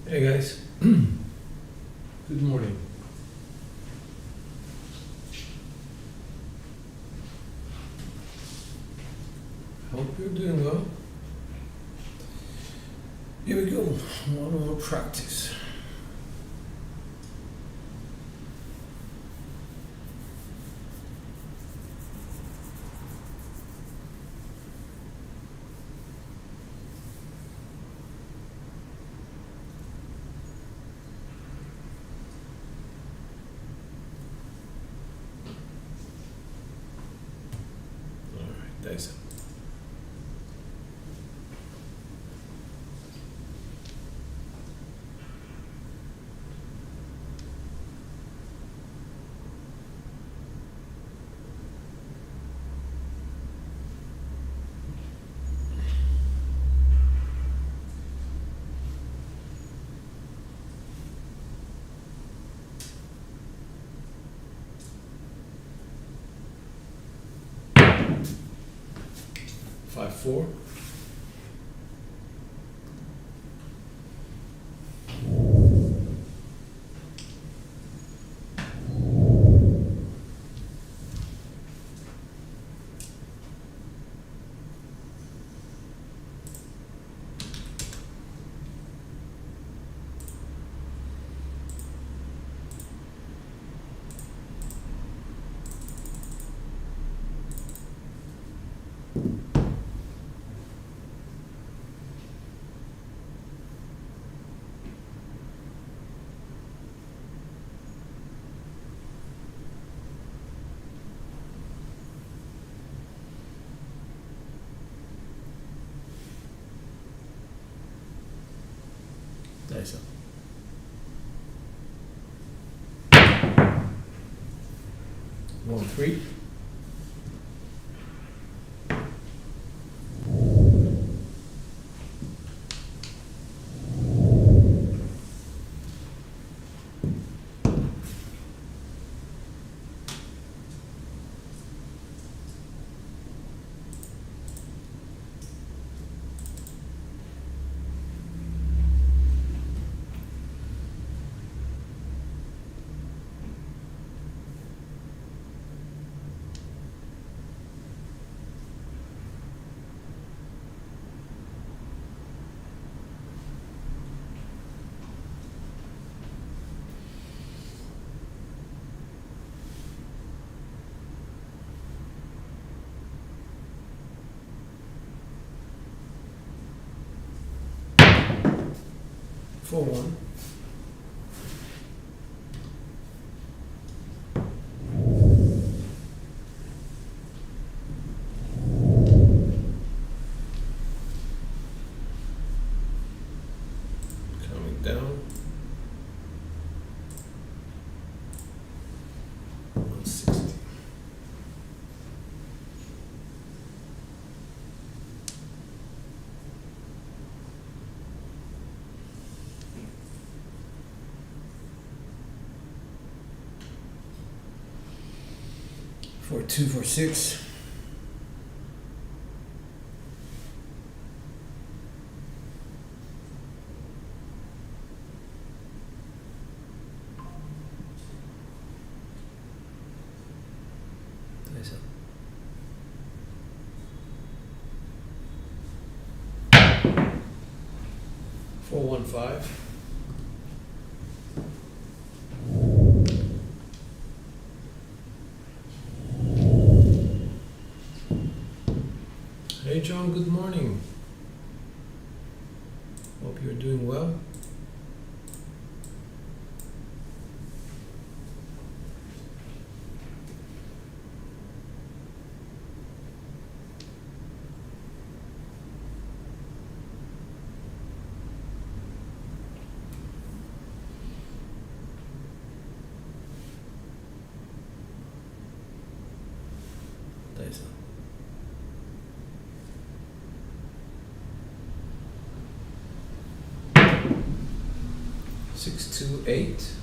Hey guys, good morning. Hope you're doing well. Here we go, one more practice. Thanks. Five, four. Nice. 1, 3. For 1. Coming down. 160. For 2, for 6. Nice. 4, 1, 5. Hey John, good morning. Hope you're doing well. Nice. 6, 2, 8.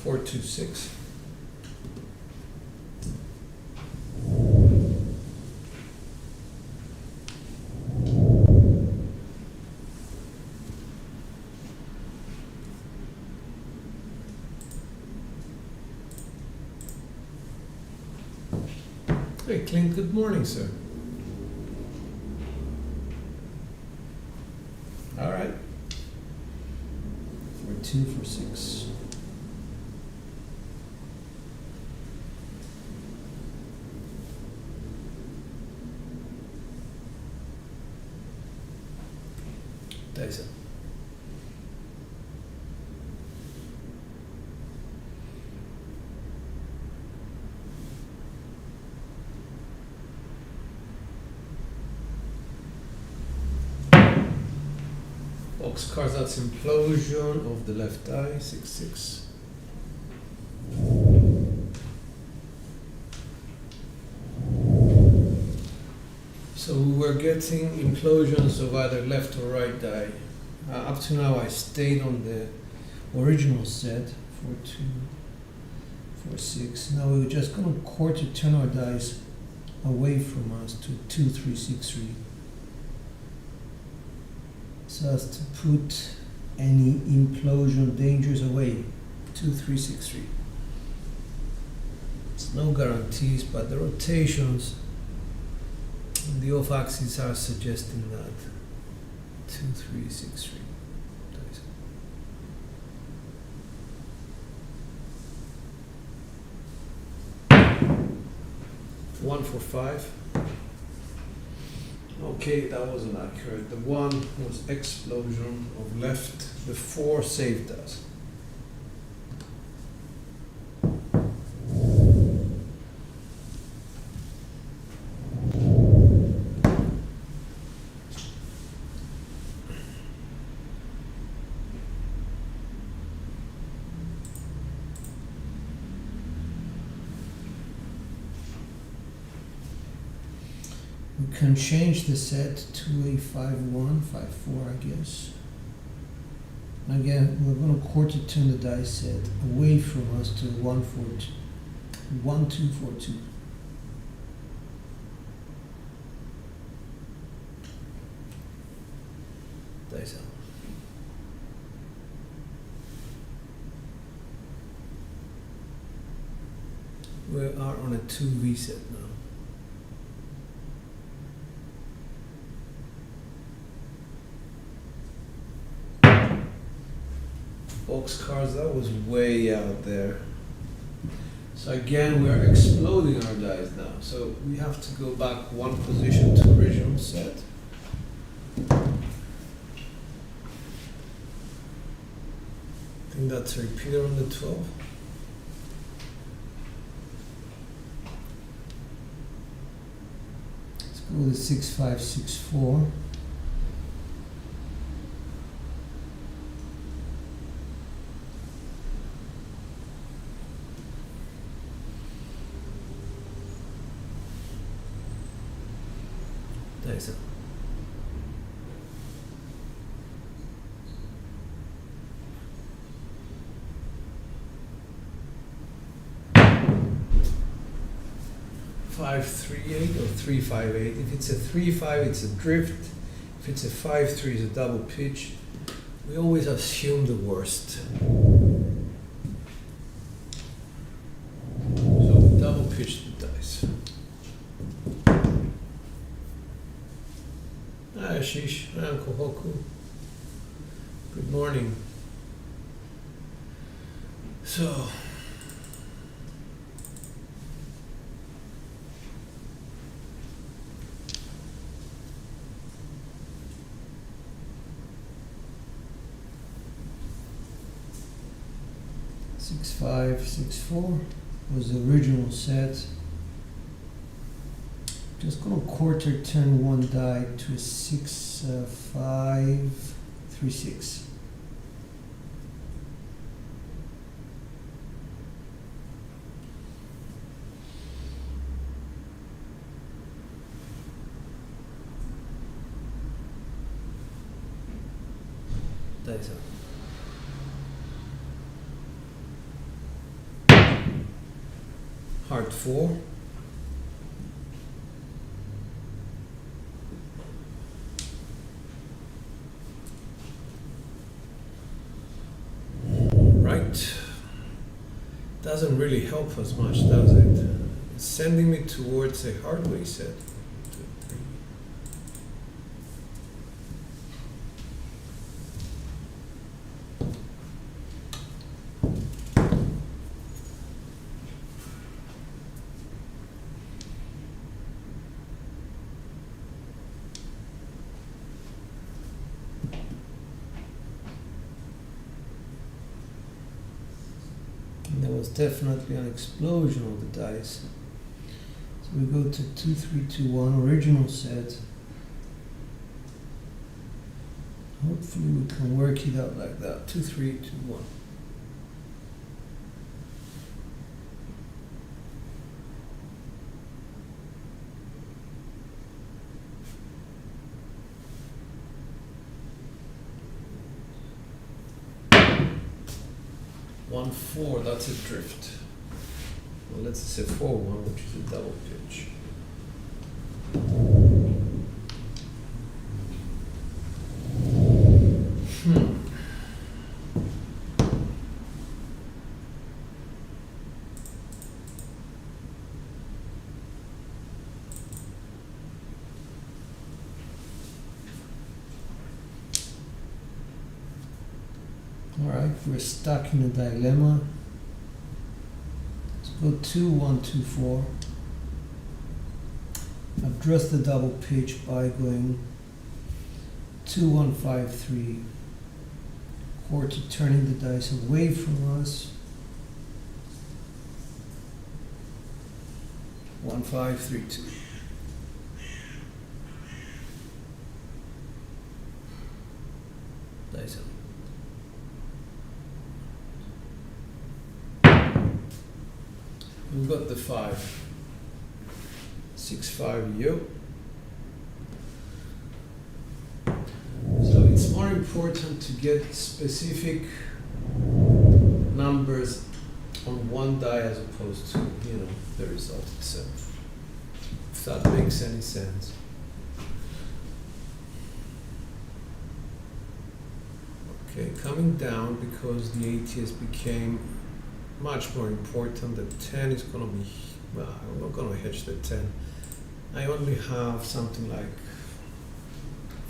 426. Hey Clint, good morning, sir. All right. 2 for 6. Dice up. Box cards, that's implosion of the left eye, 6-6. So we're getting implosions of either left or right eye. Up to now I stayed on the original set, 4-2, 4-6. Now we're just going to quarter turn our dice away from us to 2-3-6-3. So as to put any implosion dangers away. 2-3-6-3. It's no guarantees, but the rotations on the off axis are suggesting that 2-3-6-3. 1 for 5. Okay, that wasn't accurate. The 1 was explosion of left. The 4 saved us. We can change the set to a 5-1, 5-4, I guess. Again, we're going to quarter turn the dice set away from us to 1-4-2, 1-2-4-2. Dice out. We are on a 2V set now. Box cards, that was way out there. So again, we're exploding our dice now. So we have to go back one position to original set. I think that's a repeater on the 12. Let's go with 6-5-6-4. Dice up. Five, 3-8 or 3-5-8. If it's a 3-5, it's a drift. If it's a 5-3, it's a double pitch. We always assume the worst. So we double pitch the dice. Hi Ashish, hi Uncle Hoku. Good morning. So, Six, 5, 6, 4 was the original set. Just gonna quarter turn one die to a 6, 5, 3, 6. dice up. Heart 4. Right. Doesn't really help us much, does it? It's sending me towards a hardware set. 2, 3. There was definitely an explosion of the dice. So we go to 2, 3, 2, 1, original set. Hopefully we can work it out like that. 2, 3, 2, 1. One, 4, that's a drift. Well, let's say 4, 1, which is a double pitch. Alright, we're stuck in a dilemma. Let's go 2, 1, 2, 4. Address the double pitch by going 2, 1, 5, 3. Quarter turning the dice away from us. 1, 5, 3, 2. Dice up. We've got the 5. 6, 5, yo. So it's more important to get specific numbers on one die as opposed to, the result itself. If that makes any sense. Okay, coming down because the ATS became much more important. The 10 is going to be, well, I'm not going to hedge the 10. I only have something like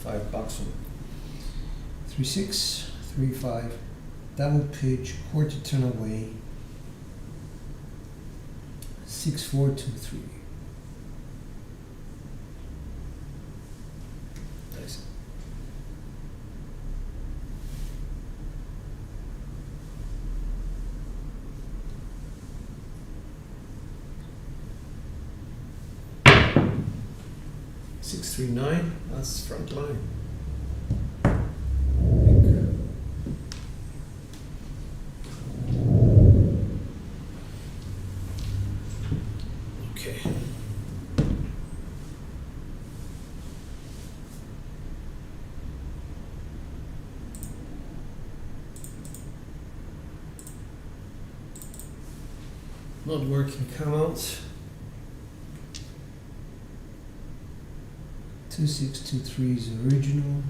$5 on it. 3, 6, 3, 5, double pitch, quarter turn away, 6, 4, 2, 3. Nice. Six, 3, 9, that's front line. Okay. Not working count. 2, 6, 2, 3 is original.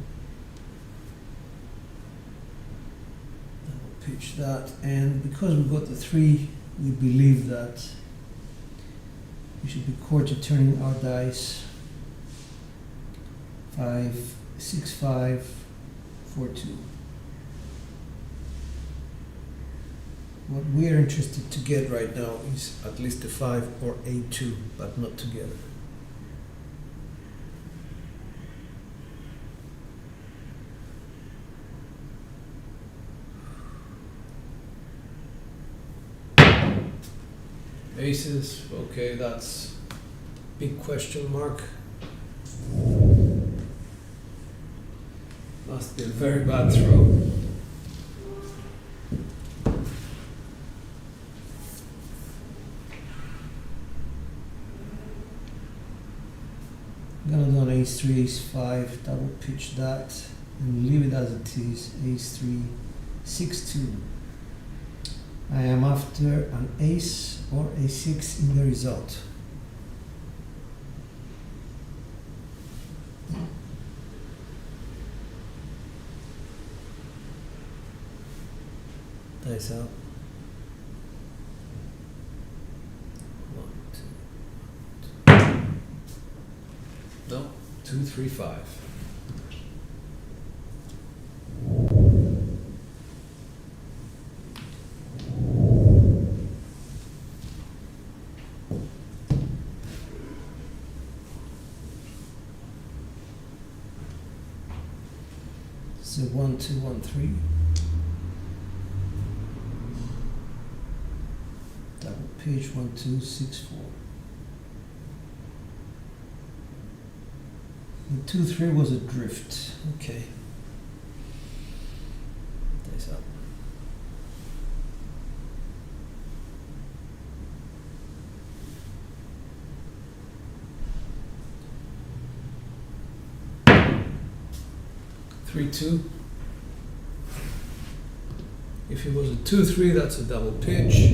Double pitch that, and because we've got the 3, we believe that we should be quarter turning our dice. 5, 6, 5, 4, 2. What we are interested to get right now is at least a 5 or a 2, but not together. Aces, okay, that's big question mark. Must be a very bad throw. I'm gonna do an ace 3, ace 5, double pitch that, and leave it as it is. Ace 3, 6, 2. I am after an ace or a 6 in the result. Dice out. 1, 2. No, 2, 3, 5. So 1, 2, 1, 3. Double pitch 1, 2, 6, 4. The 2, 3 was a drift. Okay. Dice up. Three, 2. If it was a 2, 3, that's a double pitch.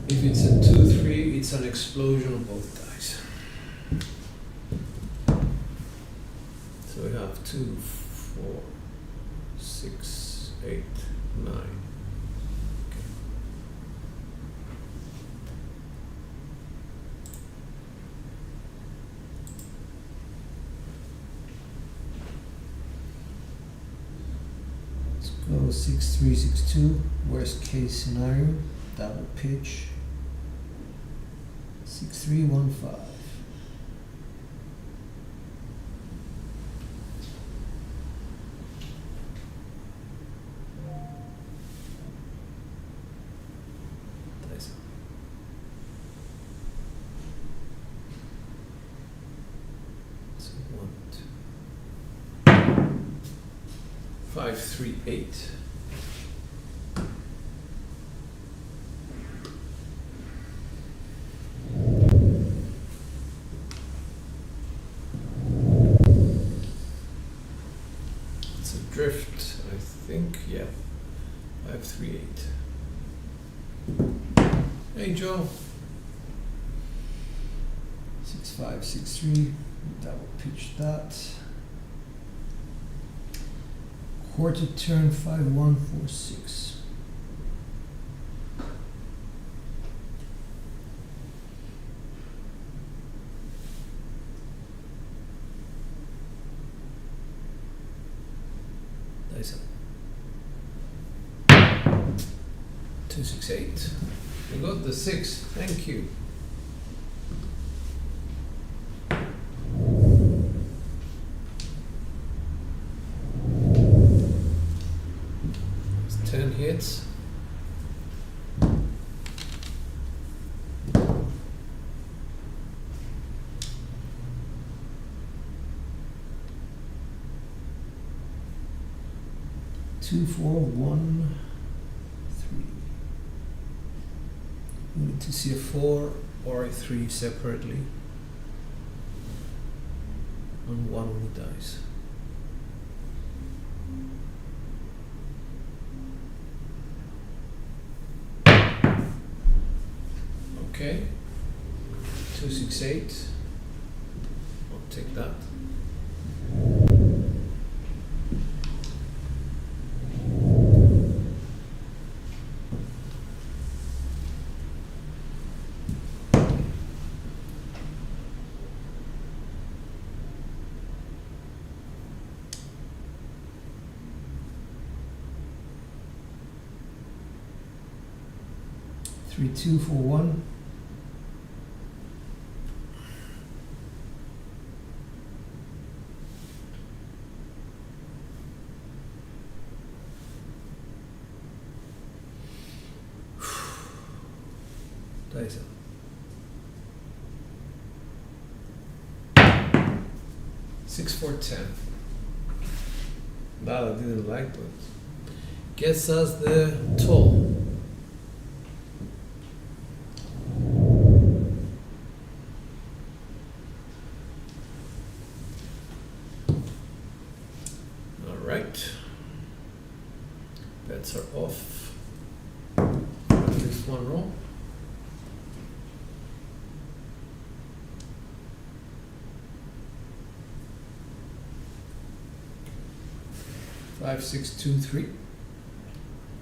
If it's a 2, 3, it's an explosion of both dice. So we have 2, 4, 6, 8, 9. Okay. Let's go 6, 3, 6, 2. Worst case scenario, double pitch. 6, 3, 1, 5. Dice up. So 1, 2. 5, 3, 8. Drift, I think, yeah. 5, 3, 8. Hey Joe. 6, 5, 6, 3. Double pitch that. Quarter turn 5, 1, 4, 6. Dice up. 2, 6, 8. We got the 6. Thank you. It's 10 hits. Two, 4, 1, 3. We need to see a 4 or a 3 separately on one of the dice. Okay. 2, 6, 8. I'll take that. Three, 2, 4, 1. Dice up. 6, 4, 10. That I didn't like, but gets us the toll. All right. Bet bets are off. At least one roll. Five, 6, 2, 3.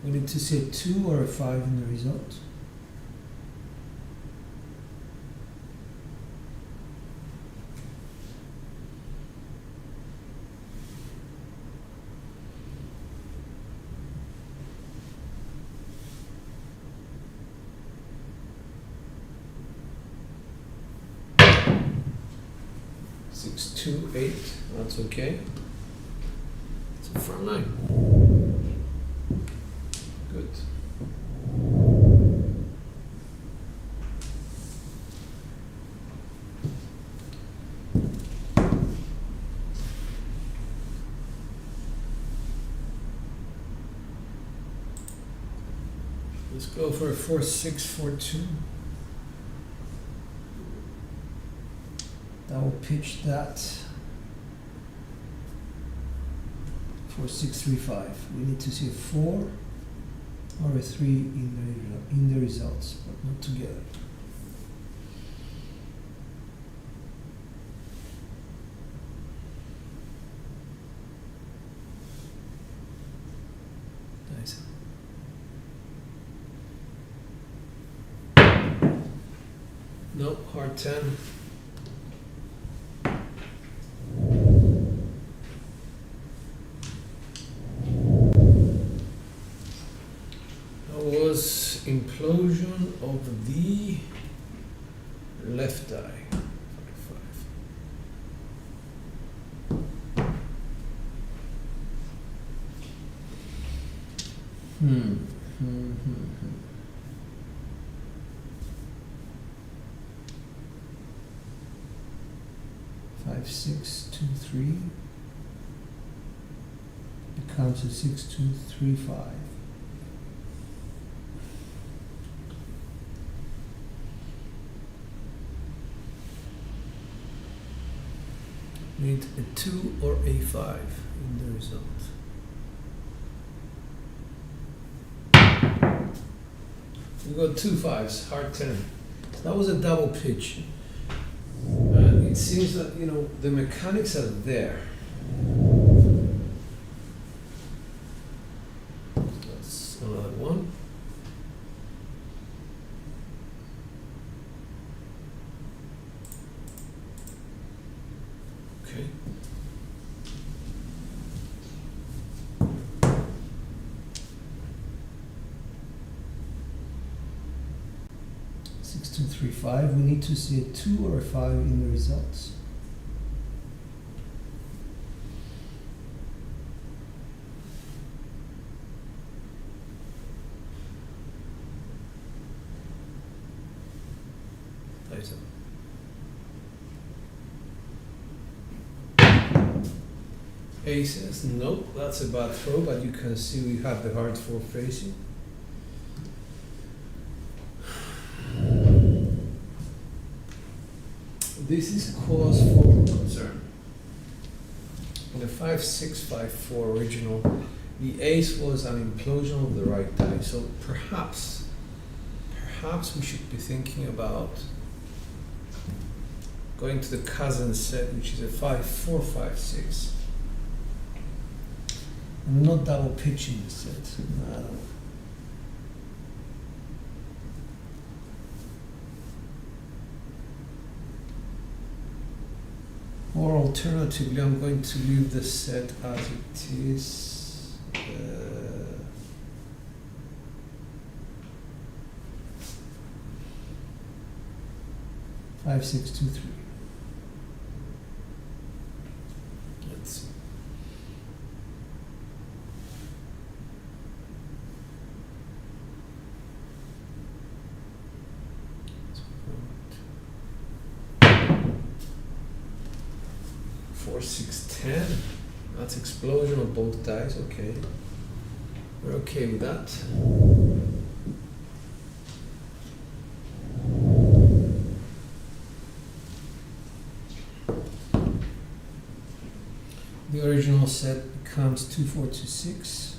We need to see a 2 or a 5 in the result. Six, 2, 8. That's okay. It's a front 9. Good. Let's go for a 4, 6, 4, 2. Double pitch that. 4, 6, 3, 5. We need to see a 4 or a 3 in the results, but not together. Nice. No, hard 10. Was implosion of the left die. 5, 5. 5, 6, 2, 3. Becomes a 6, 2, 3, 5. Need a 2 or a 5 in the result. We got 2 5s, hard 10. That was a double pitch. It seems that, you know, the mechanics are there. That's another one. Okay. Six, 2, 3, 5. We need to see a 2 or a 5 in the results. Later. Aces, nope, that's a bad throw, but you can see we have the hard 4 facing. This is cause for concern. In the 5, 6, 5, 4 original, the ace was an implosion of the right die, so perhaps we should be thinking about going to the cousin set, which is a 5, 4, 5, 6. I'm not double pitching the set. No. Or alternatively, I'm going to leave the set as it is. 5, 6, 2, 3. Let's see. Four, 6, 10. That's explosion of both dice. Okay, we're okay with that. The original set becomes 2, 4, 2, 6.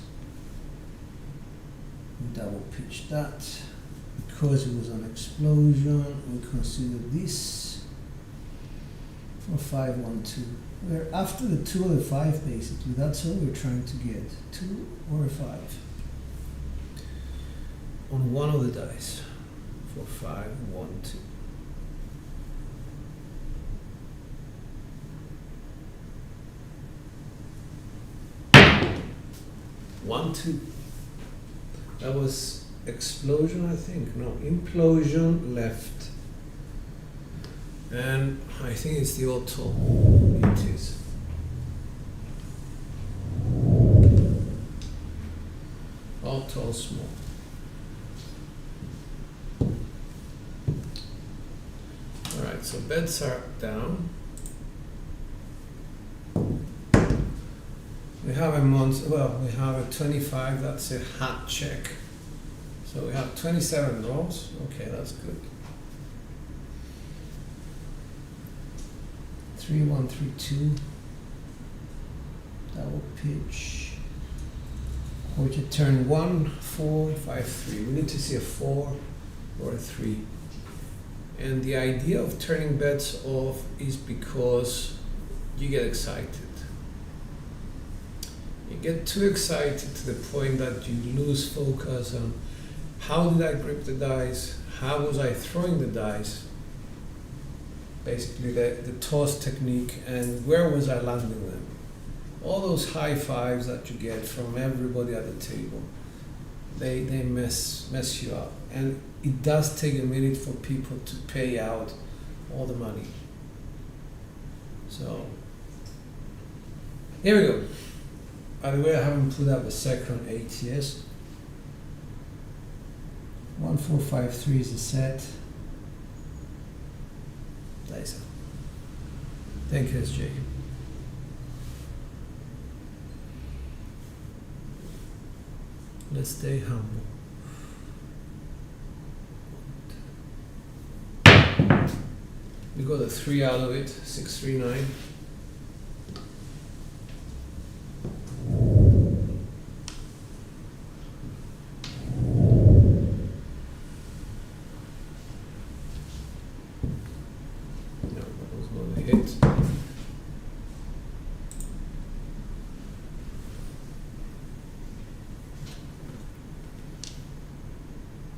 We double pitch that. Because it was an explosion, we consider this for 512. We're after the 2 or the 5 basically, that's all we're trying to get. 2 or a 5. On one of the dice for 512. 1, 2. That was explosion, I think. No, implosion left. And I think it's the auto. It is. Auto small. Alright, so bets are down. We have we have a 25, that's a hat check. So we have 27 draws. Okay, that's good. 3, 1, 3, 2. Double pitch. Quarter turn 1, 4, 5, 3. We need to see a 4 or a 3. And the idea of turning bets off is because you get excited. You get too excited to the point that you lose focus on how did I grip the dice, how was I throwing the dice, basically the toss technique, and where was I landing them. All those high fives that you get from everybody at the table, they mess you up. And it does take a minute for people to pay out all the money. So, here we go. By the way, I haven't put up a second ATS. 1, 4, 5, 3 is a set. Dice up. Thank you, SJ. Let's stay humble. We got a 3 out of it, 6, 3, 9.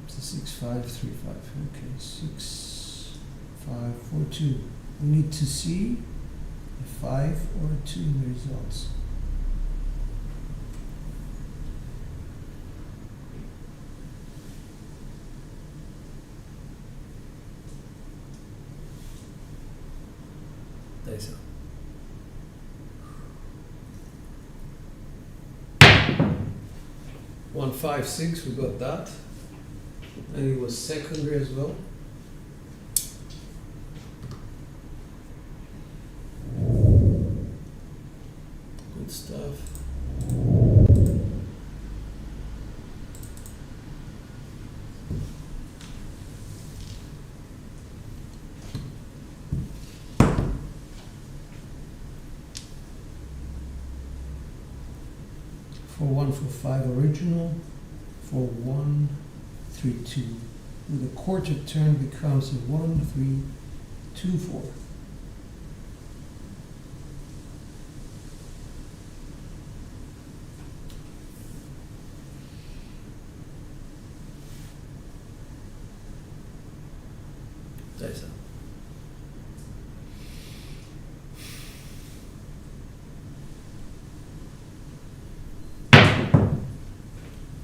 It's a 6, 5, 3, 5. Okay, 6, 5, 4, 2. We need to see a 5 or a 2 in the results. Dice up. 1, 5, 6, we got that. And it was secondary as well. Good stuff. For 1, for 5 original, for 1, 3, 2. With a quarter turn becomes a 1, 3, 2, 4. Dice up.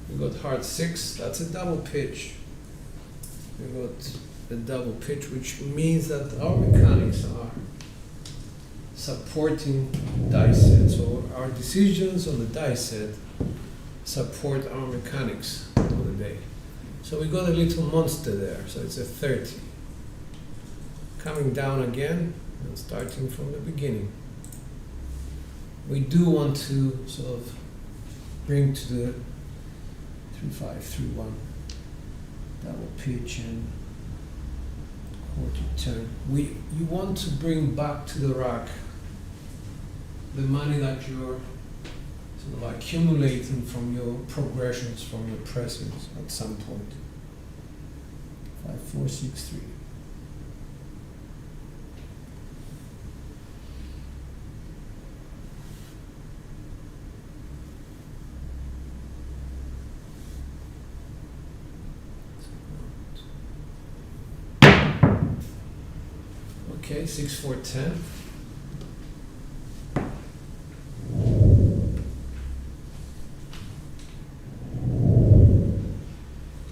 We got hard 6, that's a double pitch. We got a double pitch, which means that our mechanics are supporting dice set. So our decisions on the dice set support our mechanics of the day. So we got a little monster there, so it's a 30. Coming down again and starting from the beginning. We do want to sort of bring to the 3, 5, 3, 1 double pitch and quarter turn. You want to bring back to the rack the money that you're sort of accumulating from your progressions from your pressings at some point. 5, 4, 6, 3. Okay, 6, 4, 10.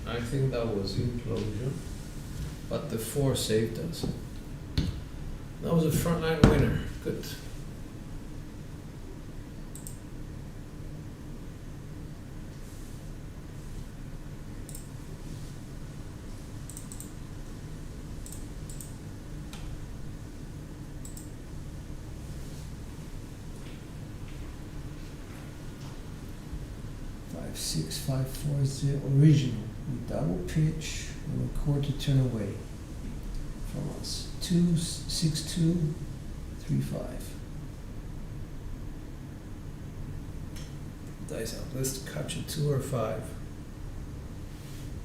I think that was implosion, but the 4 saved us. That was a frontline winner. Good. Five, 6, 5, 4, 0. Original. We double pitch and a quarter turn away from us. 2, 6, 2, 3, 5. Dice out. Let's catch a 2 or 5,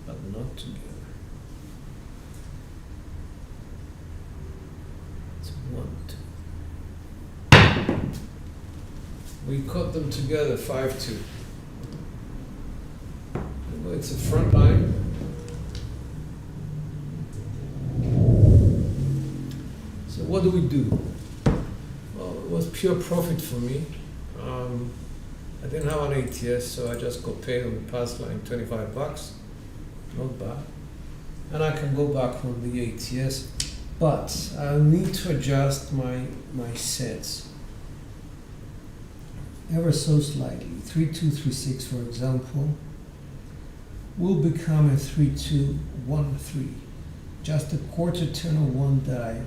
but not together. It's 1, 2. We caught them together, 5, 2. It's a front line. So what do we do? Well, it was pure profit for me. I didn't have an ATS, so I just got paid on the pass line, $25. Not bad. And I can go back on the ATS, but I'll need to adjust my sets ever so slightly. 3, 2, 3, 6, for example, will become a 3, 2, 1, 3. Just a quarter turn of 1 die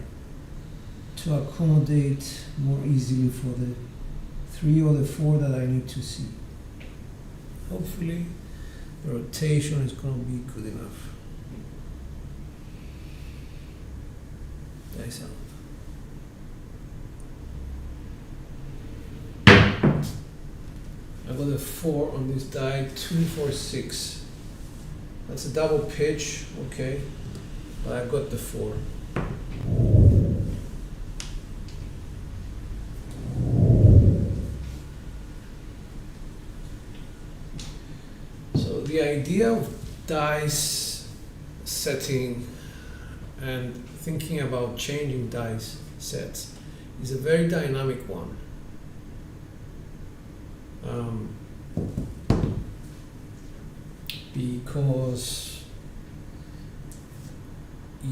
to accommodate more easily for the 3 or the 4 that I need to see. Hopefully the rotation is going to be good enough. Dice out. I got a 4 on this die, 2, 4, 6. That's a double pitch, okay, but I've got the 4. So the idea of dice setting and thinking about changing dice sets is a very dynamic one. Because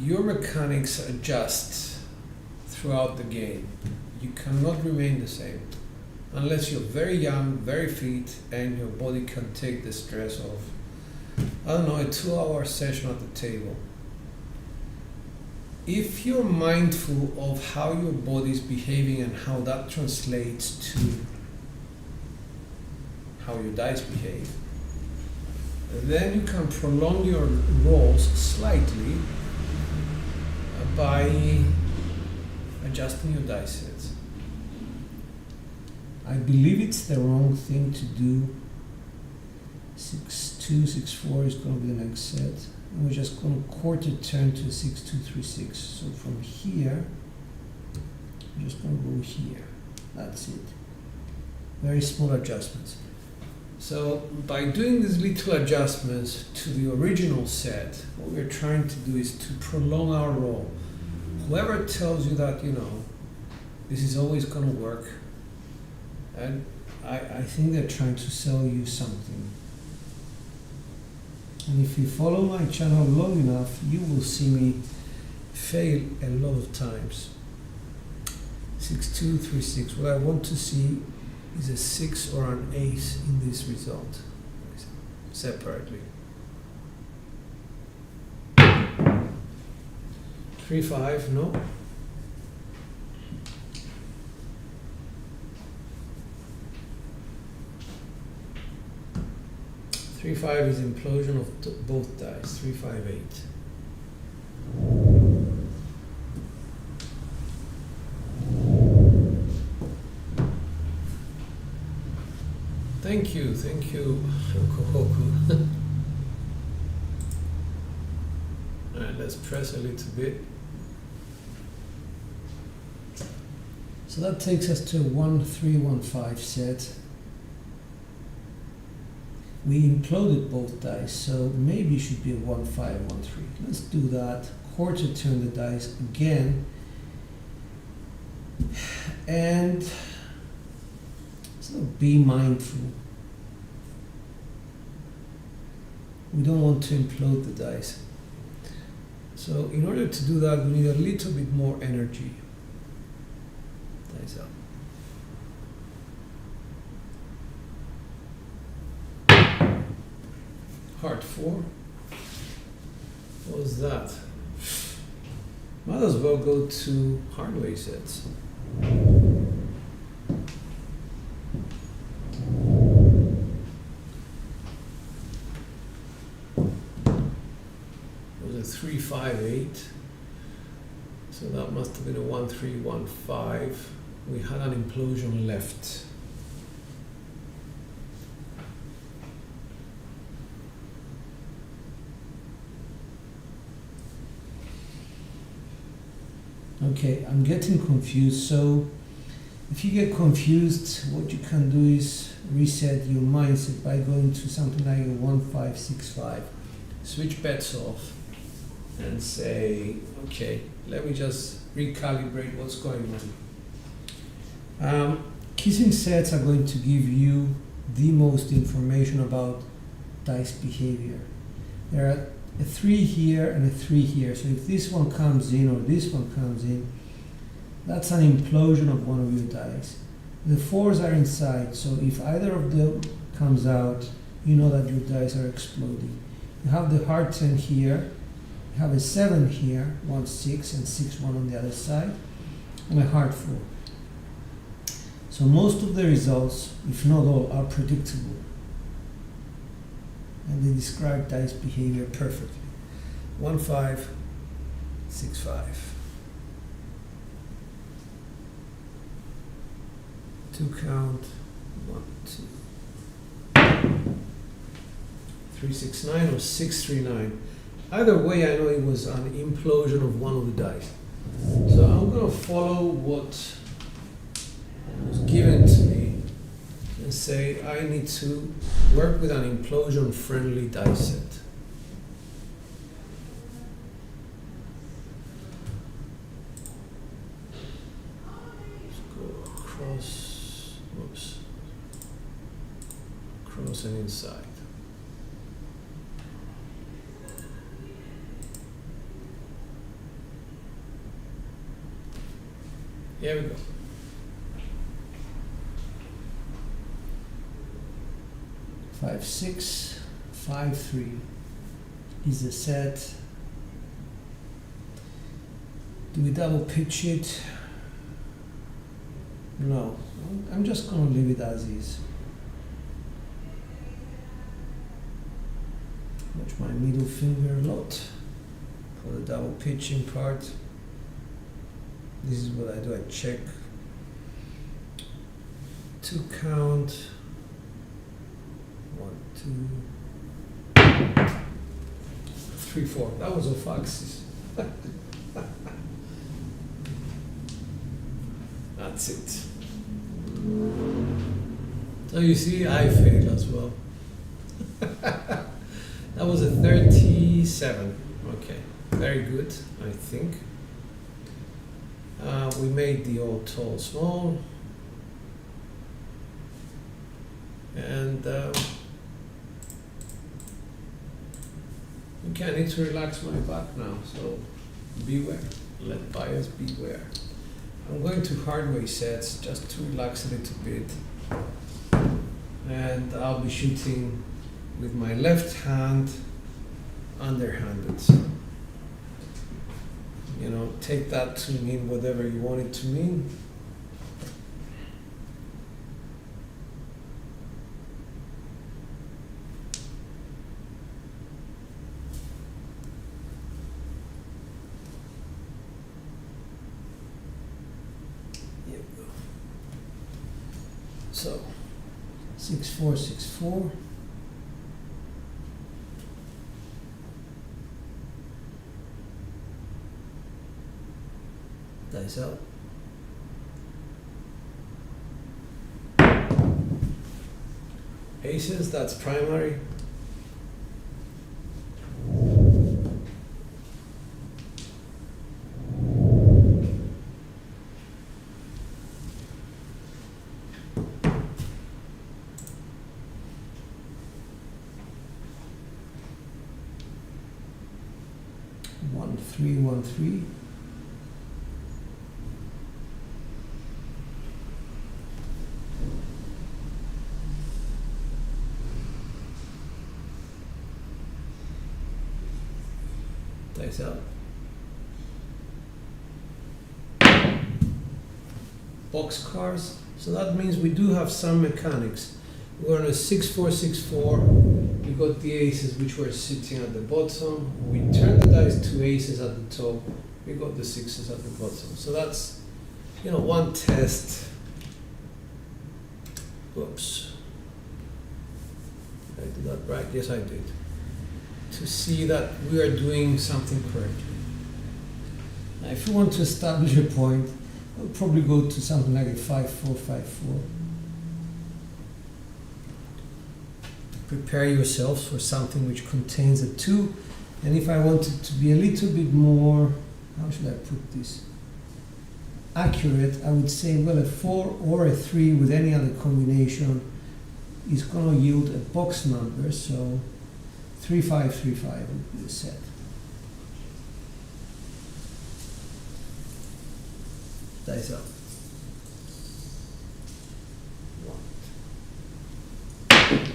your mechanics adjust throughout the game. You cannot remain the same unless you're very young, very fit, and your body can take the stress of, I don't know, a 2-hour session at the table. If you're mindful of how your body is behaving and how that translates to how your dice behave, then you can prolong your rolls slightly by adjusting your dice sets. I believe it's the wrong thing to do. 6, 2, 6, 4 is going to be the next set. And we're just going to quarter turn to 6, 2, 3, 6. So from here, I'm just going to go here. That's it. Very small adjustments. So by doing these little adjustments to the original set, what we're trying to do is to prolong our roll. Whoever tells you that, this is always going to work, and I think they're trying to sell you something. And if you follow my channel long enough, you will see me fail a lot of times. 6, 2, 3, 6. What I want to see is a 6 or an ace in this result separately. 3, 5, no. 3, 5 is implosion of both dice. 3, 5, 8. Thank you, Hoku. Alright, let's press a little bit. So that takes us to 1315 set. We imploded both dice, so maybe it should be a 1513. Let's do that. Quarter turn the dice again. And so be mindful. We don't want to implode the dice. So in order to do that, we need a little bit more energy. Dice up. Heart 4. What was that? Might as well go to hardware sets. It was a 358. So that must have been a 1315. We had an implosion left. Okay, I'm getting confused. So if you get confused, what you can do is reset your mindset by going to something like a 1565. Switch bets off and say, okay, let me just recalibrate what's going on. Kissing sets are going to give you the most information about dice behavior. There are a 3 here and a 3 here. So if this one comes in or this one comes in, that's an implosion of one of your dice. The 4s are inside, so if either of them comes out, you know that your dice are exploding. You have the heart 10 here, you have a 7 here, 1 6 and 6 1 on the other side, and a heart 4. So most of the results, if not all, are predictable. And they describe dice behavior perfectly. 1 5 6 5. 2 count. 1 2. 3 6 9 or 6 3 9. Either way, I know it was an implosion of one of the dice. So I'm going to follow what was given to me and say I need to work with an implosion-friendly dice set. Let's go across, whoops, across and inside. Here we go. 5 6 5 3 is the set. Do we double pitch it? No, I'm just going to leave it as is. Watch my middle finger a lot for the double pitching part. This is what I do. I check 2 count. 1 2 3 4. That was off axis. That's it. So you see, I failed as well. That was a 37. Okay, very good, I think. We made the old tall small. And okay, I need to relax my back now, so beware. Let buyers beware. I'm going to hardware sets just to relax a little bit. And I'll be shooting with my left hand underhanded. You know, take that to mean whatever you want it to mean. Here we go. So, 6464. Dice out. Aces, that's primary. One, three, 1, 3. Dice out. Boxcars, so that means we do have some mechanics. We're on a 6464. We got the aces which were sitting at the bottom. We turned the dice to aces at the top. We got the sixes at the bottom. So that's, one test. Whoops. Did I do that right? Yes, I did. To see that we are doing something correctly. Now, if you want to establish a point, I'll probably go to something like a 5-4, 5-4. Prepare yourselves for something which contains a 2. And if I wanted to be a little bit more, how should I put this? Accurate, I would say, well, a 4 or a 3 with any other combination is going to yield a box number. So 3535 would be the set. Dice up. 1.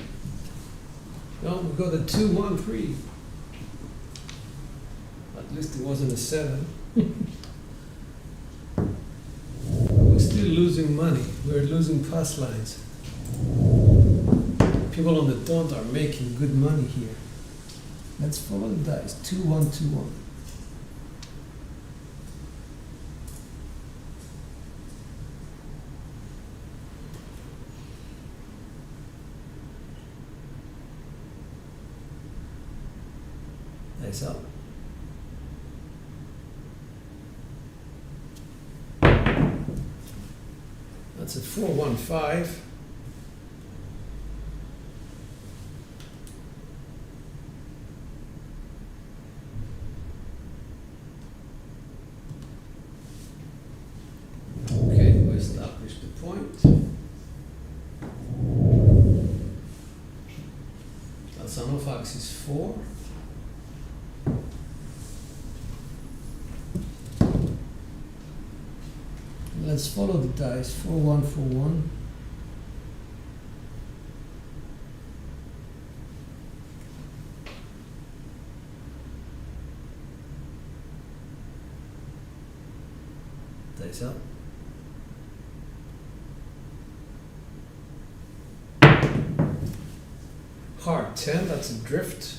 No, we got a 2, 1, 3. At least it wasn't a 7. We're still losing money. We're losing pass lines. People on the don't are making good money here. Let's follow the dice. 2, 1, 2, 1. Dice up. That's a 4, 1, 5. Okay, we established the point. That's on off axis 4. Let's follow the dice. 4, 1, 4, 1. Dice up. Hard 10, that's a drift.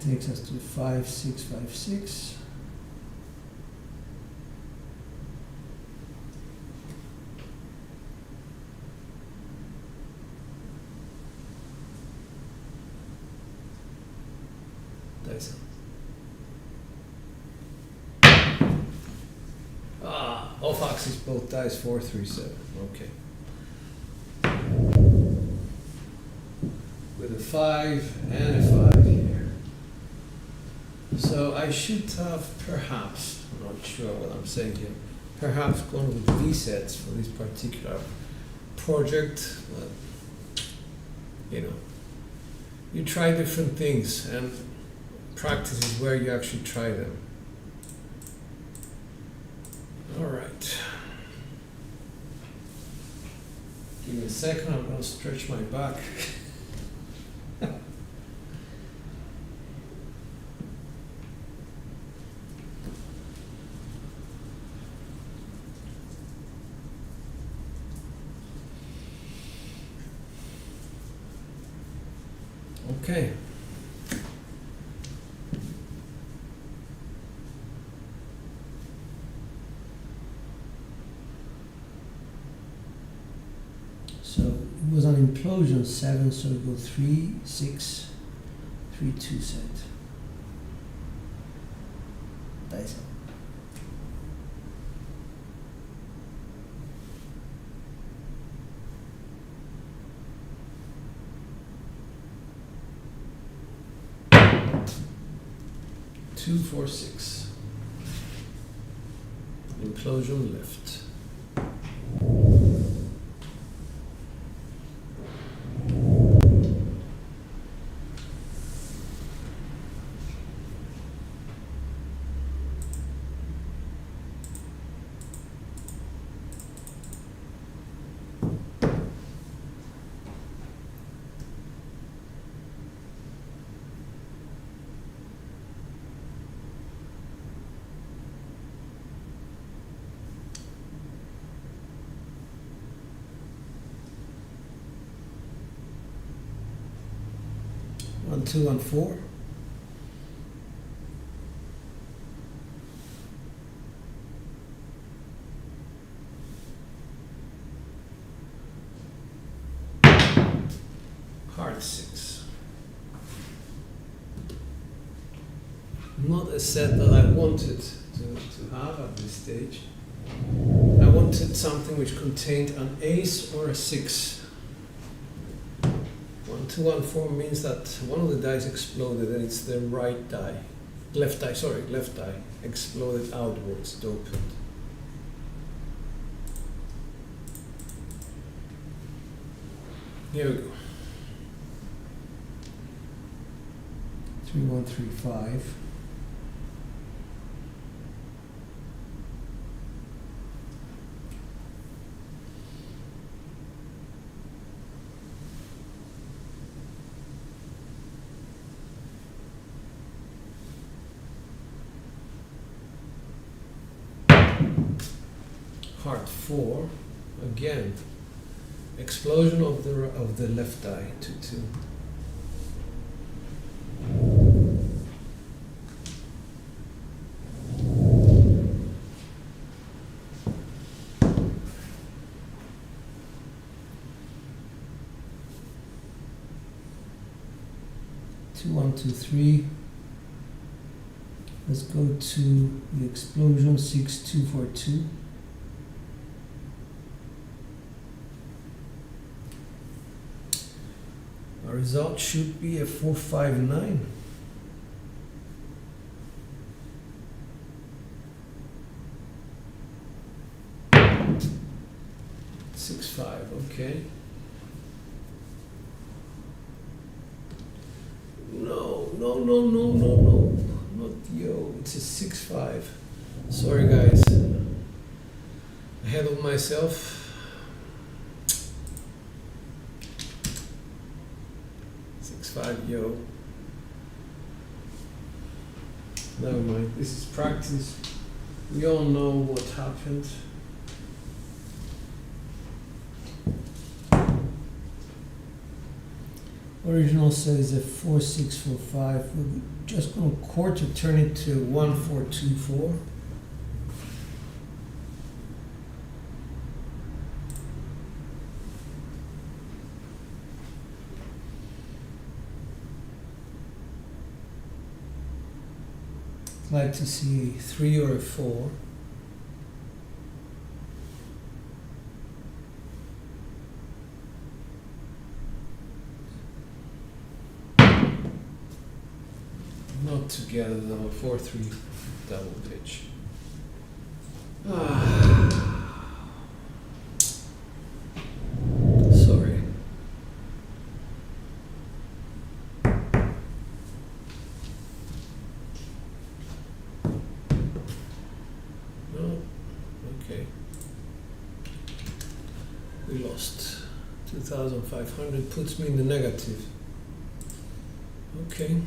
Takes us to 5, 6, 5, 6. Dice. Off axis both dice 4, 3, 7. Okay. With a 5 and a 5 here. So I should have perhaps, I'm not sure what I'm saying here, perhaps gone with V sets for this particular project. But, you try different things, and practice is where you actually try them. All right. Give me a second, I'm going to stretch my back. Okay. So it was an implosion 7, so we go 3, 6, 3, 2 set. Dice up. Two, four, six. Implosion left. One, two, and four. Hard six. Not a set that I wanted to have at this stage. I wanted something which contained an ace or a six. 1, 2, and 4 means that one of the dice exploded and it's the right die. Left die exploded outwards, it opened. Here we go. 3, 1, 3, 5. Heart 4, again, explosion of the left die, 2, 2. Two, 1, 2, 3. Let's go to the explosion 6, 2, 4, 2. Our result should be a 4, 5, 9. 6, 5, okay. No, not yo, it's a 6, 5. Sorry guys, ahead of myself. 6, 5, yo. Never mind, this is practice. We all know what happened. Original says a 4, 6, 4, 5. We're just going to quarter turn it to 1, 4, 2, 4. I'd like to see a 3 or a 4. Not together though, 4, 3, double pitch. Sorry. No, okay. We lost 2,500, puts me in the negative. Okay.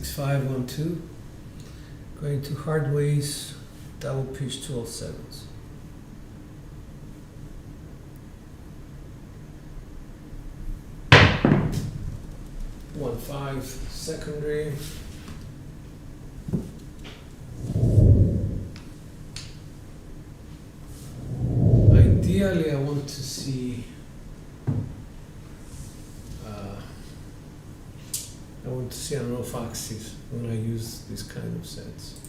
6512. Going to hardways, double pitch 12 sevens. One five secondary. Ideally, I want to see. I want to see an off axis when I use this kind of sets.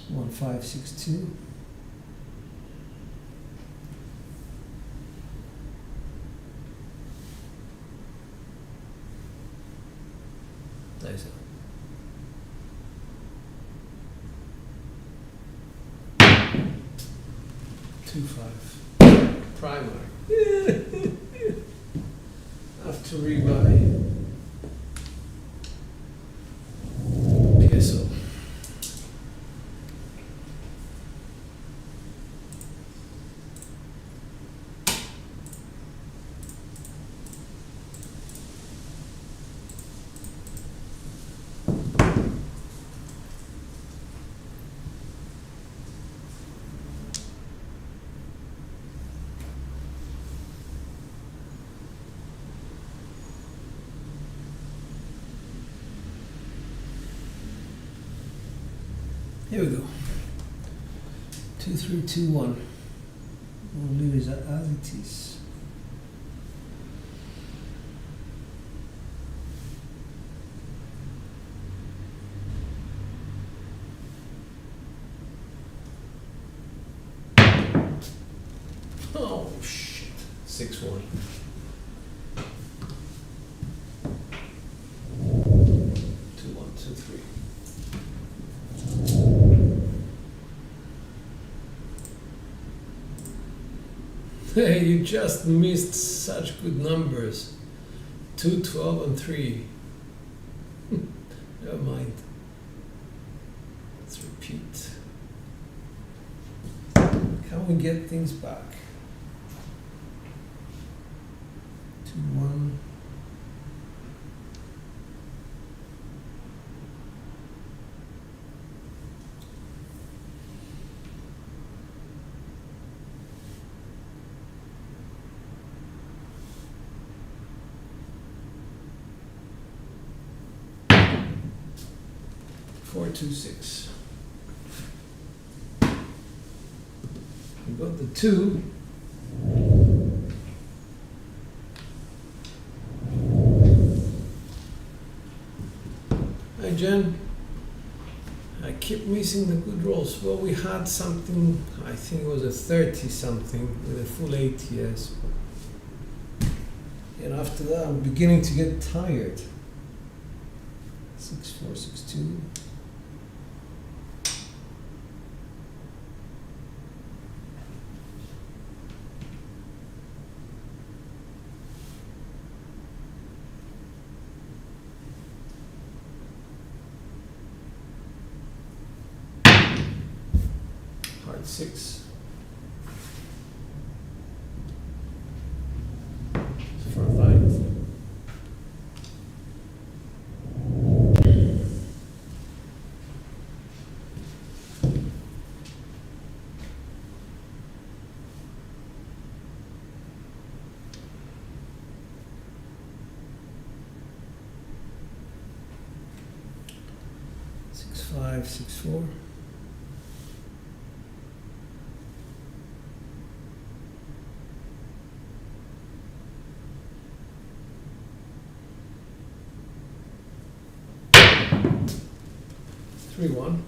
One five six two. Dice out. Two five. Primary. Have to rebuy. PSO. Here we go. 2 3 2 1. We'll leave it as it is. Oh shit. 6-1. 2-1-2-3. Hey, you just missed such good numbers. 2, 12, and 3. Never mind. Let's repeat. Can we get things back? 2 1. Four, 2, 6. We got the 2. Hi Jen. I keep missing the good rolls. Well, we had something, I think it was a 30 something with a full ATS. And after that, I'm beginning to get tired. 6 4 6 2. Hard 6. For 5. Six 5 6 4. Three, 1.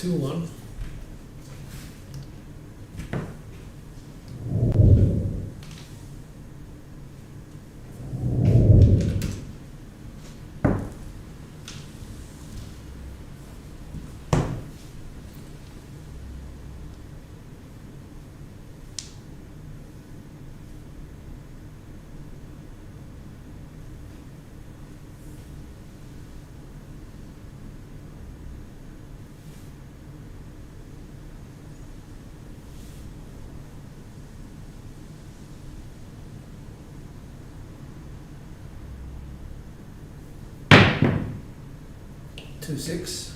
2-1. Two, 6.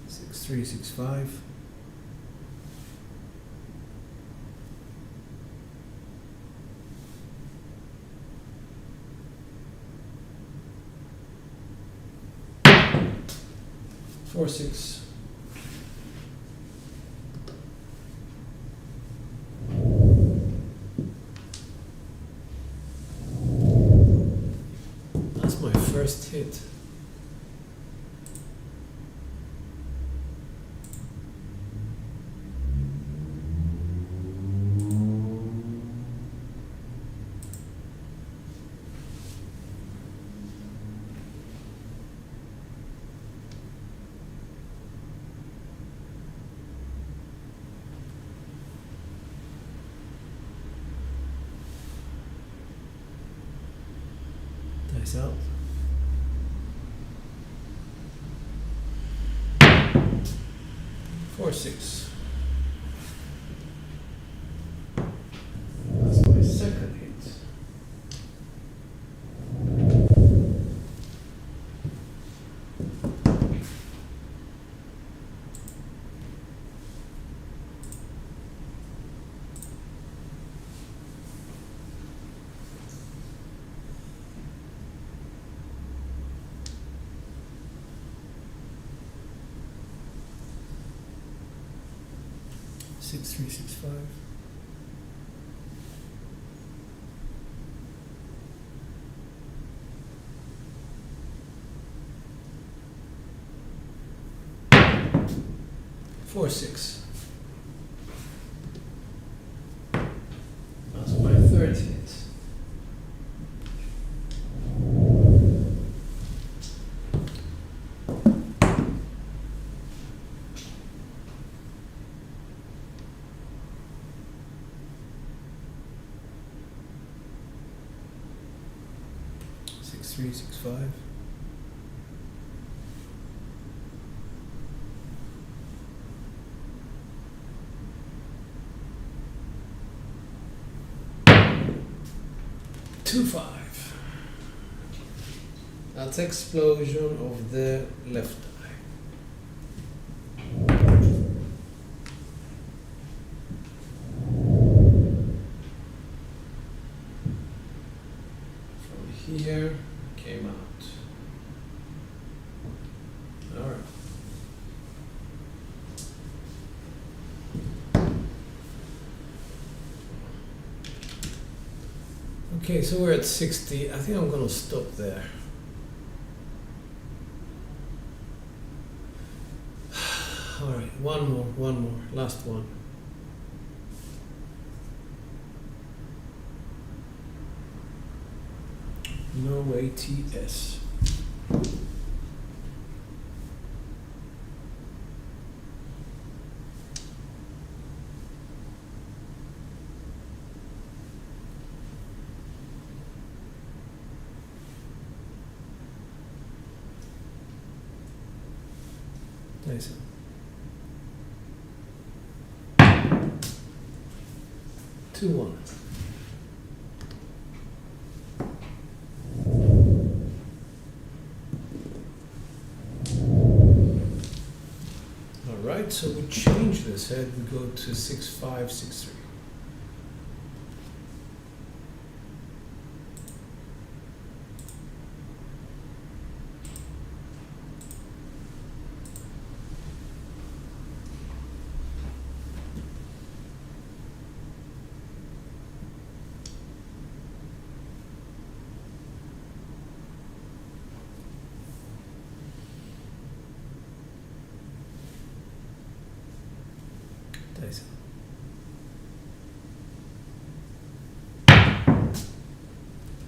Six, 3, 6, 5. Four, 6. That's my first hit. Dice out. 4, 6. That's my second hit. Six, 3, 6, 5. Four, 6. That's my third hit. Six, 3, 6, 5. Two, 5. That's explosion of the left eye. From here came out. All right. Okay, so we're at 60. I think I'm gonna stop there. All right, one more, last one. No ATS. Nice. 2-1. right, so we change this head. We go to 6563. Dice.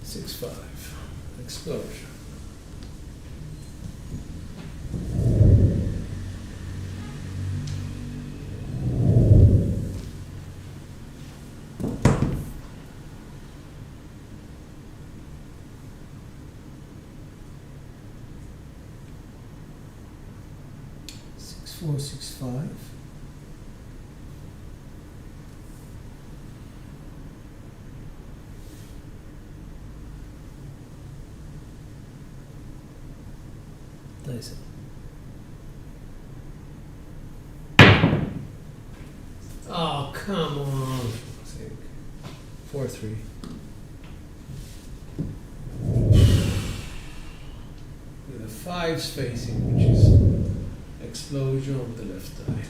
6-5. Explosion. Six, 4, 6, 5. Dice. Oh, come on. For fuck's sake. 4-3. With the 5s facing, which is explosion of the left eye.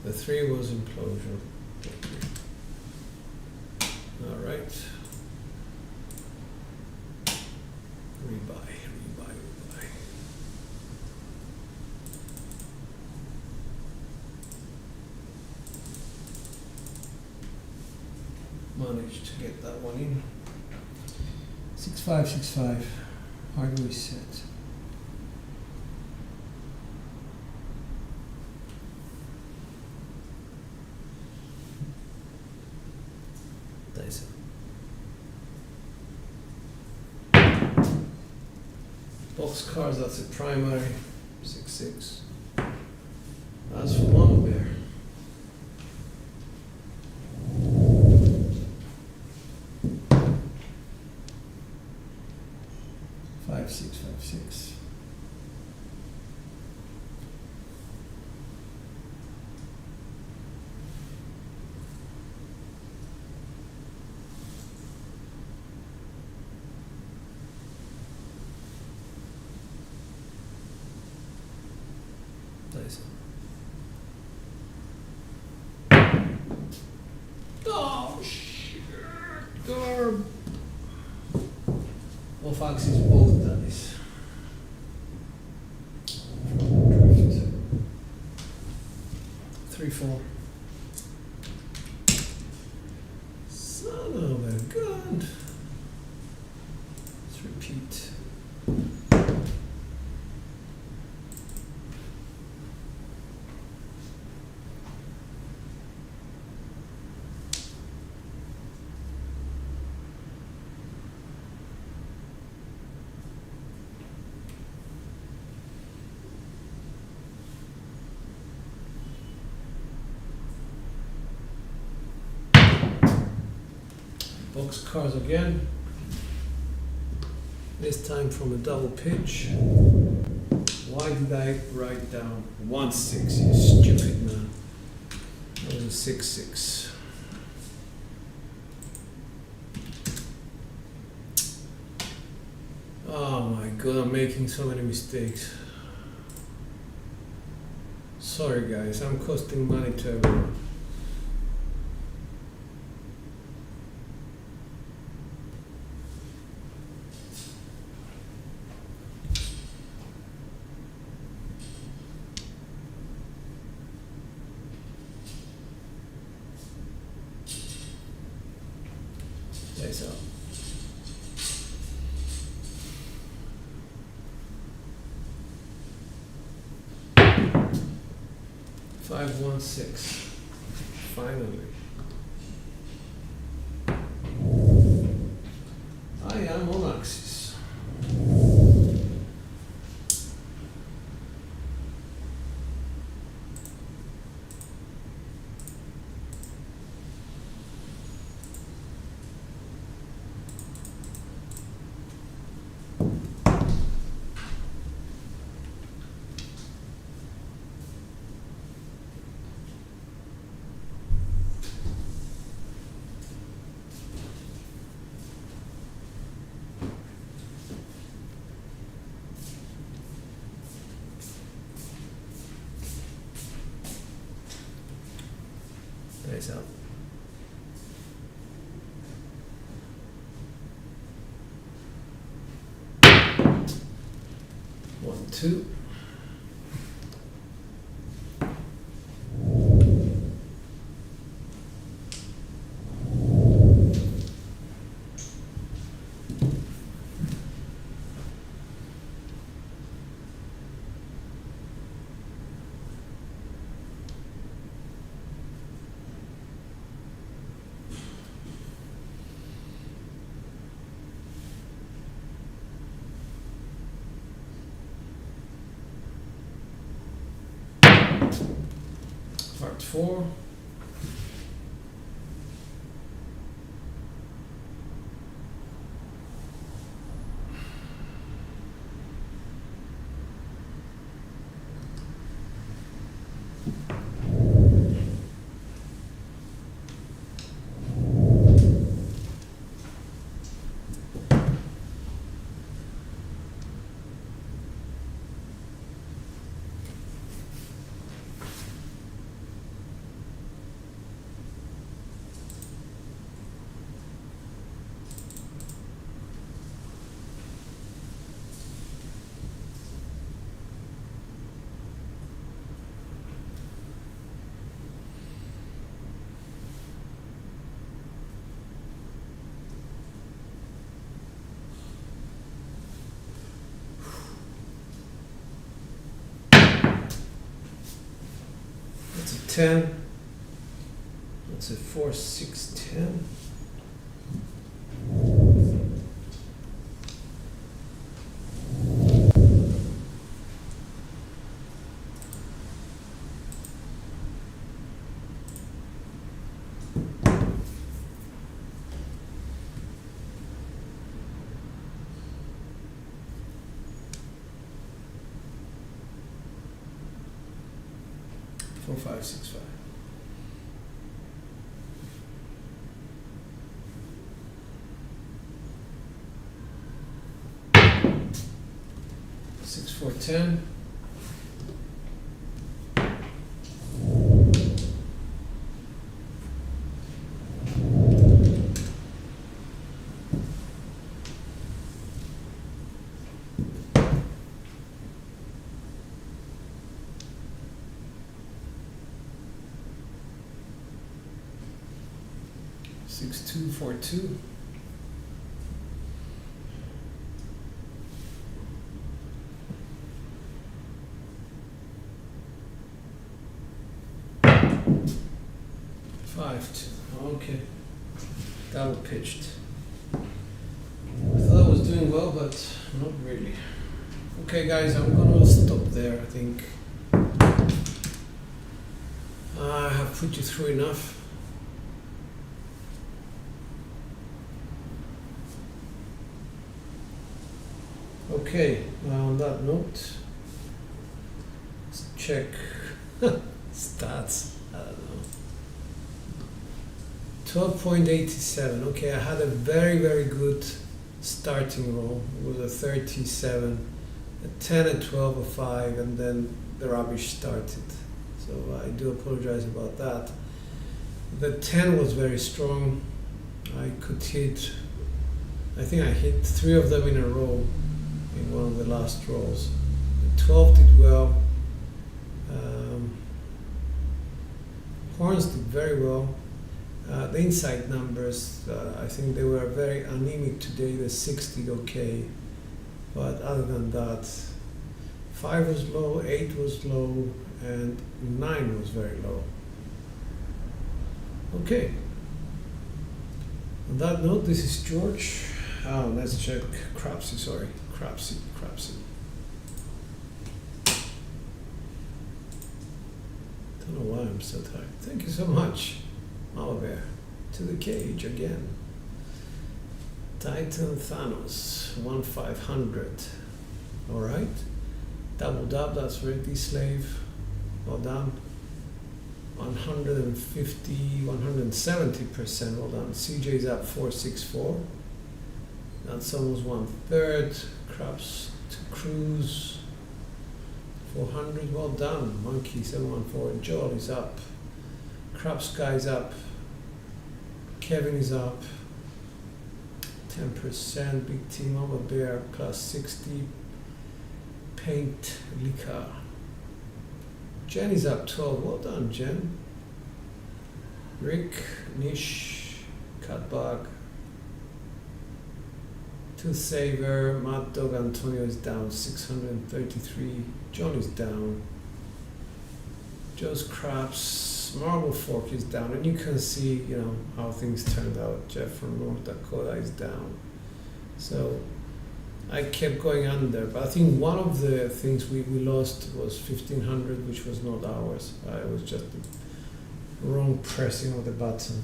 The 3 was implosion. All right. Rebuy. Managed to get that one in. 6, 5, 6, 5. Hard reset. Dice. Box cards, that's a primary. 6-6. As for one there. 5, 6, 5, 6. Dice. Oh shit! Garb. Well, Fox is both dice. 3-4. Son of a gun. Let's repeat. Box cards again. This time from a double pitch. Why did I write down 1-6? You stupid man. That was a 6-6. Oh my god, I'm making so many mistakes. Sorry guys, I'm costing money to everyone. Dice out. Five, 1-6. Finally. I am on axis. mix up. One, two. Part 4. That's a 10. That's a 4, 6, 10. Four, 5, 6, 5. Six, 4, 10. Six, 2, 4, 2. Five, 2. Okay. Double pitched. I thought I was doing well, but not really. Okay, guys, I'm gonna stop there. I think I have put you through enough. Okay, on that note, let's check stats. I don't know. 12.87. Okay, I had a very, very good starting roll. It was a 37, a 10, a 12, a 5, and then the rubbish started. So I do apologize about that. The 10 was very strong. I could hit, I think I hit 3 of them in a row in one of the last rolls. The 12 did well. Horns did very well. The inside numbers, I think they were very anemic today. The 6 did okay, but other than that, 5 was low, 8 was low, and 9 was very low. Okay. On that note, this is George. Let's check Crapsy, sorry. Crapsy. Don't know why I'm so tired. Thank you so much, Mama Bear. To the cage again. Titan Thanos, 1,500. All right. Double dub, that's Ready Slave. Well done. 150, 170%. Well done. CJ's up 464. That's almost 1/3. Crabs to Cruise 400. Well done. Monkey 714. Joel is up. Craps guy's up. Kevin is up. 10%. Big T Mama Bear plus 60. Paint Liquor. Jen is up 12. Well done, Jen. Rick, Nish, Catbug, Tooth Saver, Mad Dog Antonio is down 633. John is down. Joe's Craps, Marble Fork is down, and you can see, you know, how things turned out. Jeff from North Dakota is down. So I kept going under, but I think one of the things we lost was 1500, which was not ours. It was just the wrong pressing of the button.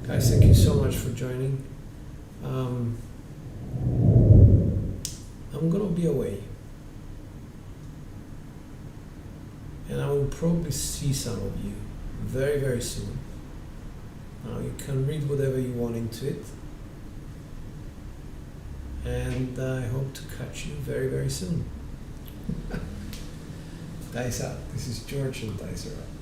Guys, thank you so much for joining. I'm gonna be away, and I will probably see some of you very, very soon. Now you can read whatever you want into it, and I hope to catch you very, very soon. Dice out. This is George and Dice are up.